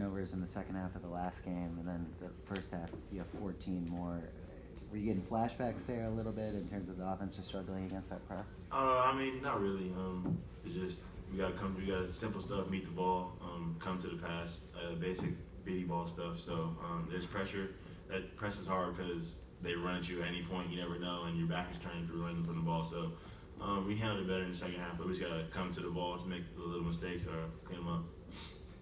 turnovers in the second half of the last game, and then the first half you have 14 more. Were you getting flashbacks there a little bit in terms of the offense just struggling against that press? I mean, not really. It's just we got simple stuff, meet the ball, come to the pass, basic bitty ball stuff. So there's pressure. That press is hard because they run at you at any point. You never know, and your back is turned if you're running from the ball. So we handled it better in the second half, but we just got to come to the ball to make the little mistakes or clean them up.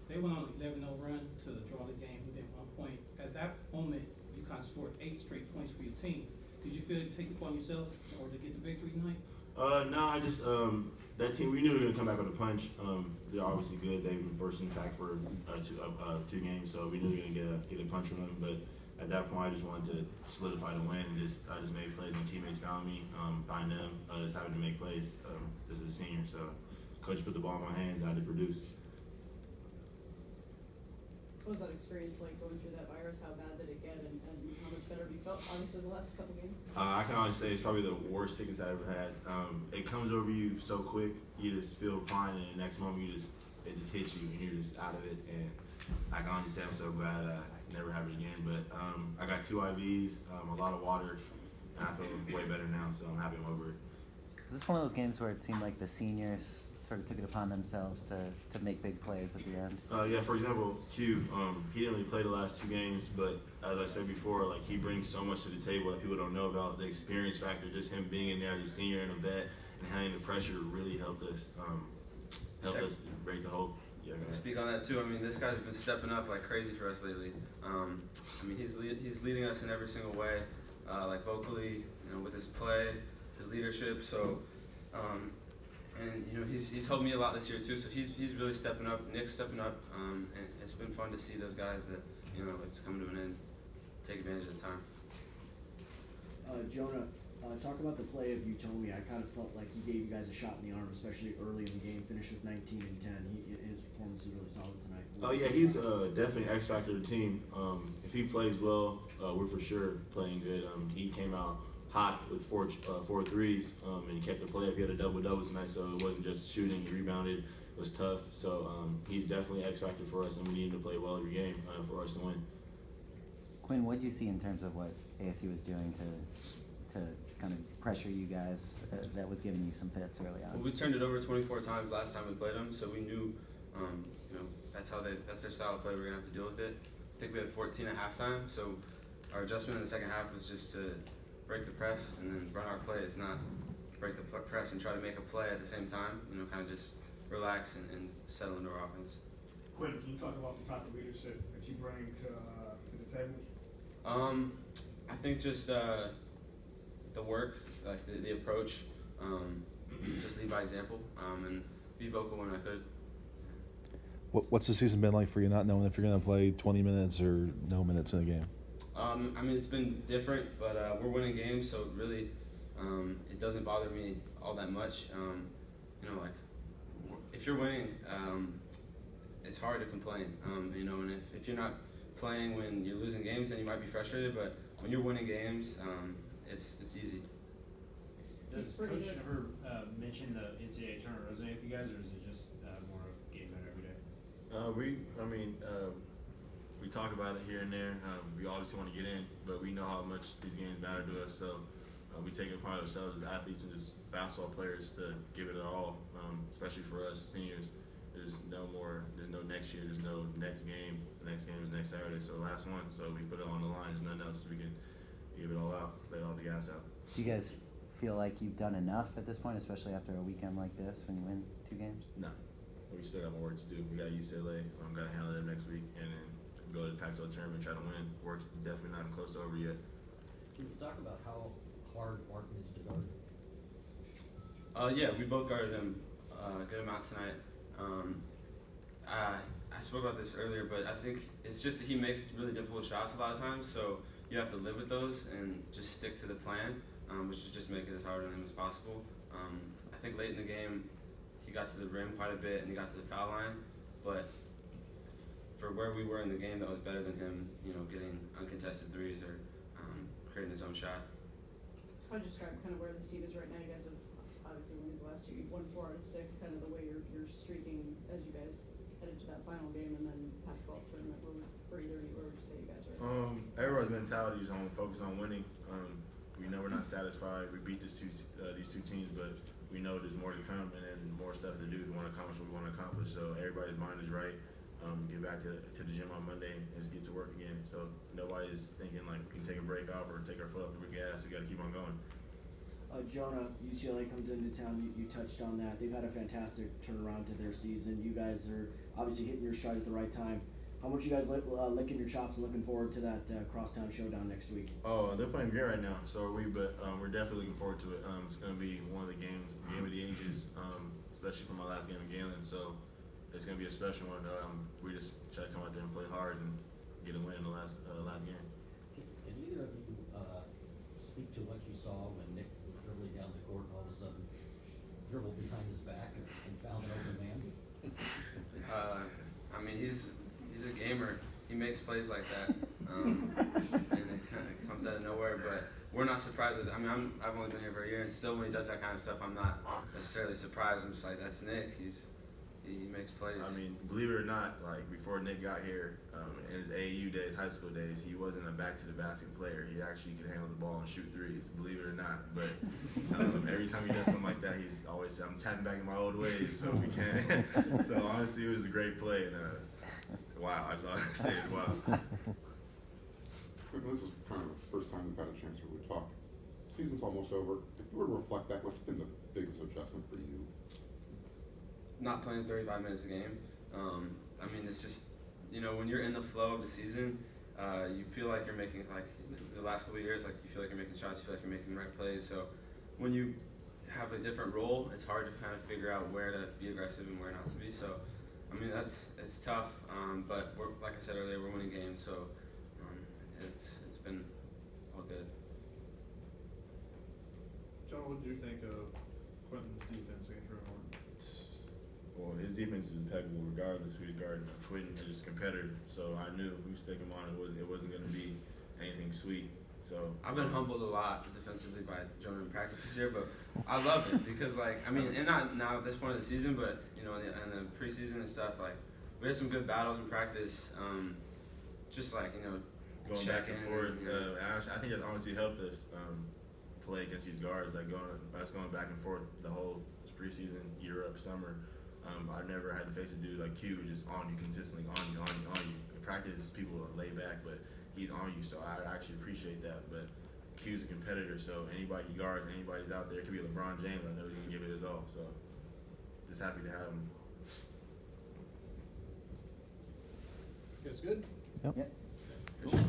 They went on an 11-0 run to draw the game within 1 point. At that moment, you kind of scored 8 straight points for your team. Did you feel to take it upon yourself in order to get the victory tonight? No, I just that team. We knew we were gonna come back with a punch. They're obviously good. They've been bursting back for two games, so we knew we were gonna get a punch from them. But at that point, I just wanted to solidify the win, and I just made plays. My teammates found me, find them. Just having to make plays. This is a senior, so coach put the ball in my hands. I had to produce. What was that experience like going through that virus? How bad did it get, and how much better have you felt, obviously, the last couple games? I can honestly say it's probably the worst sickness I ever had. It comes over you so quick, you just feel fine, and the next moment it just hits you, and you're just out of it. And I can honestly say I'm so glad I never have it again. But I got 2 IVs, a lot of water, and I feel way better now, so I'm happy I'm over it. Is this one of those games where it seemed like the seniors sort of took it upon themselves to make big plays at the end? Yeah, for example, Q, he didn't really play the last 2 games, but as I said before, like he brings so much to the table that people don't know about. The experience factor, just him being in there as a senior and a vet and handling the pressure really helped us break the hope. Yeah, Speak on that too. I mean, this guy's been stepping up like crazy for us lately. I mean, he's leading us in every single way, like vocally, with his play, his leadership. So. And he's helped me a lot this year too. So he's really stepping up. Nick's stepping up, and it's been fun to see those guys that it's coming to an end. Take advantage of the time. Jonah, talk about the play of Utomi. I kind of felt like he gave you guys a shot in the arm, especially early in the game. Finished with 19 and 10. His performance was really solid tonight. Oh yeah, he's definitely an X factor of the team. If he plays well, we're for sure playing good. He came out hot with four threes, and he kept the play up. He had a double-double tonight, so it wasn't just shooting. He rebounded. It was tough. So he's definitely X factor for us, and we need him to play well every game for us to win. Quinn, what did you see in terms of what ASU was doing to kind of pressure you guys that was giving you some fits early on? Well, we turned it over 24 times last time we played them, so we knew, that's their style of play. We're gonna have to deal with it. I think we had 14 at halftime, so our adjustment in the second half was just to break the press and then run our plays, not break the press and try to make a play at the same time. Kind of just relax and settle into our offense. Quinton, can you talk about the type of leadership that you bring to the table? I think just the work, like the approach, just lead by example, and be vocal when I could. What's the season been like for you, not knowing if you're going to play 20 minutes or no minutes in a game? I mean, it's been different, but we're winning games, so really it doesn't bother me all that much. Like if you're winning, it's hard to complain. And if you're not playing when you're losing games, then you might be frustrated. But when you're winning games, it's easy. Does Coach ever mention the NCAA tournament resume with you guys, or is it just more of getting better every day? We talk about it here and there. We obviously want to get in, but we know how much these games matter to us. So we take it upon ourselves as athletes and just basketball players to give it our all, especially for us seniors. There's no next year. There's no next game. The next game is next Saturday, so the last one. So we put it on the line. There's nothing else. We can give it all out, let all the gas out. Do you guys feel like you've done enough at this point, especially after a weekend like this when you win 2 games? No. We still got more work to do. We got UCLA. I'm going to handle it next week, and then go to the Pac-12 tournament and try to win. Work's definitely not close to over yet. Can you talk about how hard Martin is to guard? Yeah, we both guarded him a good amount tonight. I spoke about this earlier, but I think it's just that he makes really difficult shots a lot of times, so you have to live with those and just stick to the plan, which is just make it as hard on him as possible. I think late in the game, he got to the rim quite a bit and he got to the foul line, but for where we were in the game, that was better than him, getting uncontested threes or creating his own shot. How would you describe kind of where this team is right now? You guys have obviously won these last 2. You've won 4 out of 6. Kind of the way you're streaking as you guys head into that final game and then Pac-12 tournament. mentality is on focus on winning. We know we're not satisfied. We beat these two teams, but we know there's more to come and then more stuff to do. We want to accomplish what we want to accomplish. So everybody's mind is right. Get back to the gym on Monday and just get to work again. So nobody's thinking like we can take a break off or take our foot off the gas. We got to keep on going. Jonah, UCLA comes into town. You touched on that. They've had a fantastic turnaround to their season. You guys are obviously hitting your stride at the right time. How much you guys licking your chops and looking forward to that crosstown showdown next week? Oh, they're playing great right now, so are we. But we're definitely looking forward to it. It's going to be one of the game of the ages, especially for my last game in Galen. So it's going to be a special one. We just try to come out there and play hard and get a win in the last game. Can either of you speak to what you saw when Nick was dribbling down the court and all of a sudden dribbled behind his back and found an open man? I mean, he's a gamer. He makes plays like that, and it kind of comes out of nowhere. But we're not surprised. I mean, I've only been here for a year, and still when he does that kind of stuff, I'm not necessarily surprised. I'm just like, that's Nick. He makes plays. I mean, believe it or not, like before Nick got here, in his AAU days, high school days, he wasn't a back to the basket player. He actually could handle the ball and shoot threes. Believe it or not, but every time he does something like that, he's always said, "I'm tapping back in my old ways." So we can't. So honestly, it was a great play, and wow, that's all I can say is wow. This is kind of the first time we've had a chance to really talk. Season's almost over. If you were to reflect back, what's been the biggest adjustment for you? Not playing 35 minutes a game. I mean, it's just, when you're in the flow of the season, you feel like you're making, like, the last couple of years, like, you feel like you're making shots, you feel like you're making the right plays. So when you have a different role, it's hard to kind of figure out where to be aggressive and where not to be. So, I mean, it's tough, but like I said earlier, we're winning games, so it's been all good. John, what did you think of Quinton's defense against Red Horn? Well, his defense is impeccable regardless who he's guarding. Quinton is just a competitor, so I knew if we stick him on, it wasn't going to be anything sweet. So I've been humbled a lot defensively by Jonah in practice this year, but I love it because, like, I mean, and not now at this point of the season, but in the preseason and stuff, like, we had some good battles in practice. Just like going back and forth. I think that honestly helped us play against these guards, like going back and forth the whole preseason, Europe, summer. I've never had to face a dude like Q just on you consistently, on you. In practice, people are laid back, but he's on you, so I actually appreciate that. But Q's a competitor, so anybody he guards, anybody's out there, it could be LeBron James, I know he's gonna give it his all. So just happy to have him. You guys good? Yep. Yep. Appreciate it.